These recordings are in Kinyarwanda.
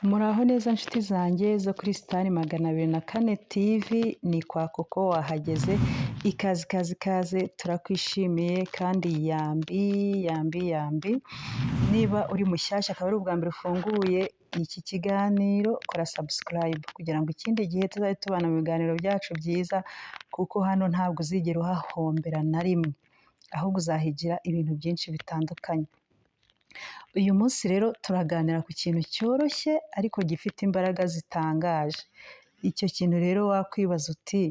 Muraho neza nshuti zanjye zo kuri Star 204 TV, ni kwa Koko wahageze. Ikaze turakwishimiye kandi yambi. Niba uri mushyashya akaba ari ubwa mbere ufunguye iki kiganiro, kora subscribe kugira ngo ikindi gihe tuzajye tubana mu biganiro byacu byiza, kuko hano ntabwo uzigera uhahombera na rimwe, ahubwo uzahigira ibintu byinshi bitandukanye. Uyu munsi rero turaganira ku kintu cyoroshye ariko gifite imbaraga zitangaje. Icyo kintu rero wakwibaza uti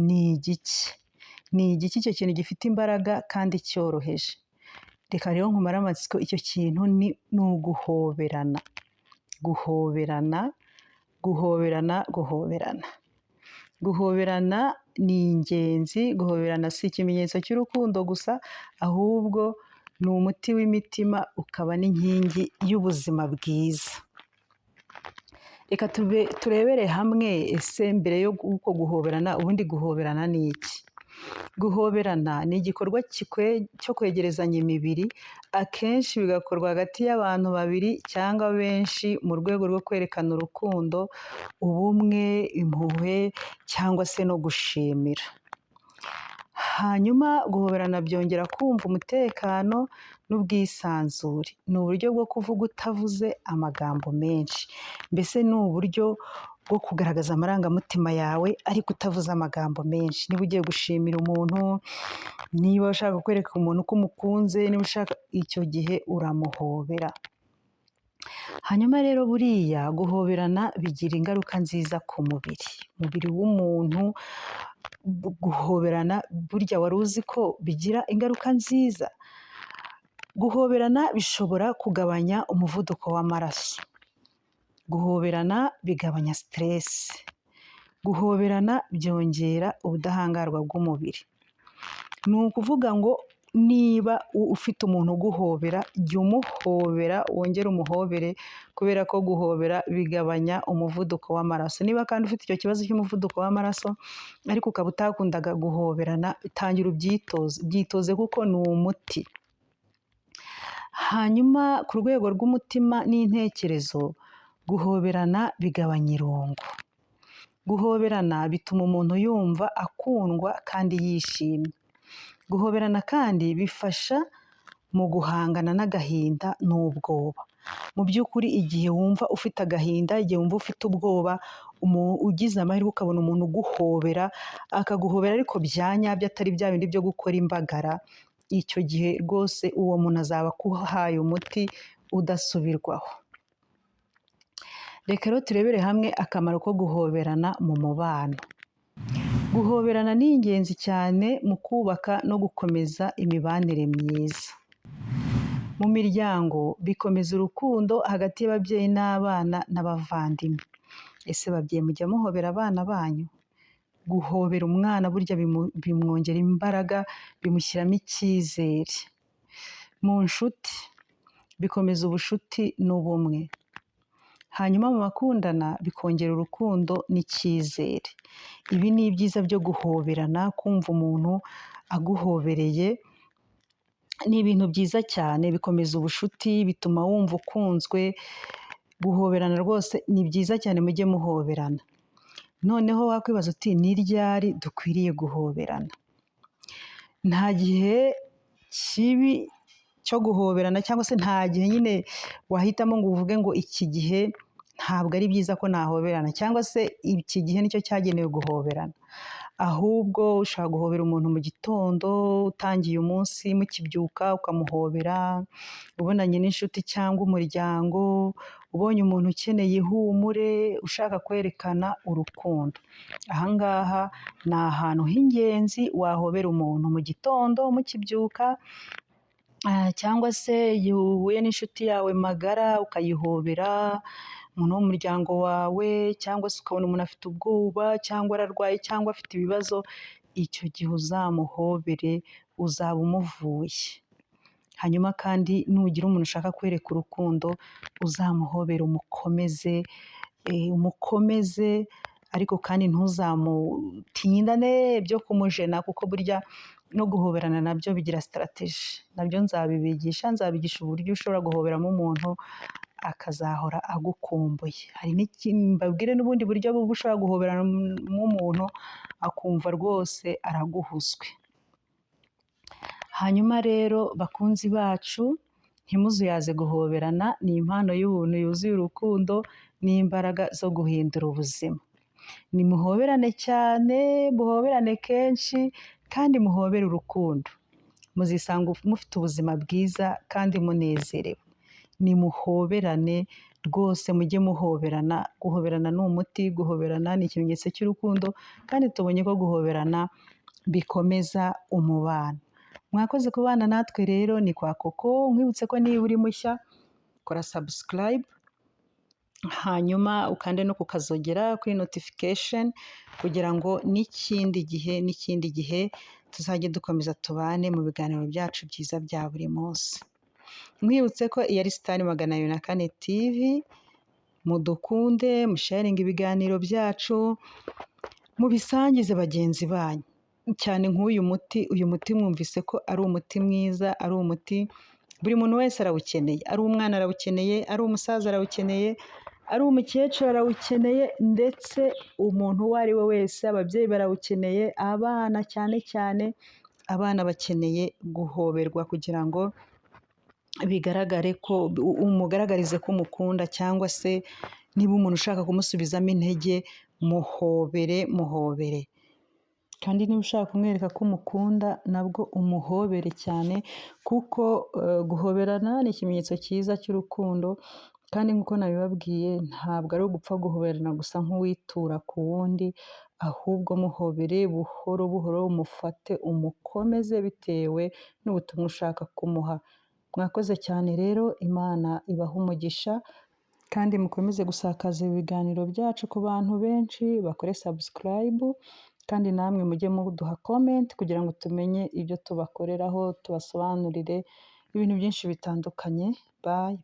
ni igiki? Ni igiki icyo kintu gifite imbaraga kandi cyoroheje? Reka rero nkumare amatsiko, icyo kintu ni uguhoberana. Guhoberana ni ingenzi. Guhoberana si ikimenyetso cy'urukundo gusa, ahubwo ni umuti w'imitima, ukaba n'inkingi y'ubuzima bwiza. Reka turebere hamwe, ese mbere y'uko guhoberana, ubundi guhoberana ni iki? Guhoberana ni igikorwa cyo kwegerezanya imibiri, akenshi bigakorwa hagati y'abantu babiri cyangwa benshi, mu rwego rwo kwerekana urukundo, ubumwe, impuhwe cyangwa se no gushimira. Hanyuma guhoberana byongera kumva umutekano n'ubwisanzure. Ni uburyo bwo kuvuga utavuze amagambo menshi. Mbese ni uburyo bwo kugaragaza amarangamutima yawe ariko utavuze amagambo menshi. Niba ugiye gushimira umuntu, niba ushaka kwereka umuntu ko umukunze, niba ushaka, icyo gihe uramuhobera. Hanyuma rero buriya guhoberana bigira ingaruka nziza ku mubiri w'umuntu. Guhoberana burya wari uzi ko bigira ingaruka nziza? Guhoberana bishobora kugabanya umuvuduko w'amaraso. Guhoberana bigabanya stress. Guhoberana byongera ubudahangarwa bw'umubiri. Ni ukuvuga ngo niba ufite umuntu uguhobera, jya umuhobera, wongere umuhobere, kubera ko guhobera bigabanya umuvuduko w'amaraso. Niba kandi ufite icyo kibazo cy'umuvuduko w'amaraso ariko ukaba utakundaga guhoberana, tangira byitoze kuko ni umuti. Hanyuma ku rwego rw'umutima n'intekerezo, guhoberana bigabanya irungu. Guhoberana bituma umuntu yumva akundwa kandi yishimye. Guhoberana kandi bifasha mu guhangana n'agahinda n'ubwoba. Mu by'ukuri igihe wumva ufite agahinda, igihe wumva ufite ubwoba, ugize amahirwe ukabona umuntu uguhobera, akaguhobera ariko bya nyabyo, atari bya bindi byo gukora imbagara, icyo gihe rwose uwo muntu azaba akuhaye umuti udasubirwaho. Reka rero turebere hamwe akamaro ko guhoberana mu mubano. Guhoberana ni ingenzi cyane mu kubaka no gukomeza imibanire myiza. Mu miryango bikomeza urukundo hagati y'ababyeyi n'abana n'abavandimwe. Ese babyeyi, mujya muhobera abana banyu? Guhobera umwana burya bimwongera imbaraga, bimushyiramo icyizere. Mu nshuti bikomeza ubushuti n'ubumwe. Hanyuma mu bakundana bikongera urukundo n'icyizere. Ibi ni ibyiza byo guhoberana. Kumva umuntu aguhobereye ni ibintu byiza cyane, bikomeza ubushuti, bituma wumva ukunzwe. Guhoberana rwose ni byiza cyane, mujye muhoberana. Noneho wakwibaza uti ni ryari dukwiriye guhoberana? Nta gihe kibi cyo guhoberana, cyangwa se nta gihe nyine wahitamo ngo uvuge ngo iki gihe ntabwo ari byiza ko nahoberana, cyangwa se iki gihe nicyo cyagenewe guhoberana. Ahubwo ushobora guhobera umuntu mu gitondo, utangiye umunsi, mukibyuka ukamuhobera, ubonanye n'inshuti cyangwa umuryango, ubonye umuntu ukeneye ihumure, ushaka kwerekana urukundo. Aha ngaha ni ahantu h'ingenzi wahobera umuntu: mu gitondo mukibyuka, cyangwa se igihe uhuye n'inshuti yawe magara ukayihobera, umuntu wo mu muryango wawe, cyangwa se ukabona umuntu afite ubwoba cyangwa ararwaye cyangwa afite ibibazo, icyo gihe uzamuhobere, uzaba umuvuye. Hanyuma kandi nugira umuntu ushaka kwereka urukundo, uzamuhobere, umukomeze, ariko kandi ntuzamutindane byo kumujena, kuko burya no guhoberana nabyo bigira strategy. Nabyo nzabigisha uburyo ushobora guhoberamo umuntu akazahora agukumbuye. Hari mbabwire n'ubundi buryo buba ushobora guhoberana n'umuntu akumva rwose araguhuzwe. Hanyuma rero bakunzi bacu, ntimuzuyaze guhoberana, ni impano y'ubuntu yuzuye urukundo n'imbaraga zo guhindura ubuzima. Nimuhoberane cyane, muhoberane kenshi kandi muhobere urukundo. Muzisanga mufite ubuzima bwiza kandi munezerewe. Nimuhoberane rwose, mujye muhoberana. Guhoberana ni umuti, guhoberana ni ikimenyetso cy'urukundo kandi tubonye ko guhoberana bikomeza umubano. Mwakoze kubana natwe rero, ni kwa Koko. Nkwibutse ko niba uri mushya, kora subscribe, hanyuma ukande no kukazogera kuri notification kugira ngo n'ikindi gihe tuzajye dukomeza tubane mu biganiro byacu byiza bya buri munsi. Nkwibutse ko iyi ari Star 204 TV, mudukunde, musharinga ibiganiro byacu, mubisangize bagenzi banyu. Cyane nk'uyu muti, uyu muti mwumvise ko ari umuti mwiza, ari umuti buri muntu wese arawukeneye. Ari umwana arawukeneye, ari umusaza arawukeneye, ari umukecuru arawukeneye, ndetse umuntu uwo ari we wese, ababyeyi barawukeneye, abana cyane abana bakeneye guhoberwa kugira ngo bigaragare ko umugaragarize ko umukunda, cyangwa se niba umuntu ushaka kumusubizamo intege, muhobere. Kandi niba ushaka kumwereka ko umukunda, nabwo umuhobere cyane, kuko guhoberana ni ikimenyetso cyiza cy'urukundo. Kandi nk'uko nabibabwiye, ntabwo ari ugupfa guhoberana gusa nk'uwitura ku wundi, ahubwo muhobere buhoro buhoro, umufate, umukomeze bitewe n'ubutumwa ushaka kumuha. Mwakoze cyane rero, Imana ibahe umugisha kandi mukomeze gusakaza ibiganiro byacu ku bantu benshi, bakore subscribe kandi namwe mujye muduha comment kugira ngo tumenye ibyo tubakoreraho, tubasobanurire ibintu byinshi bitandukanye. Bye.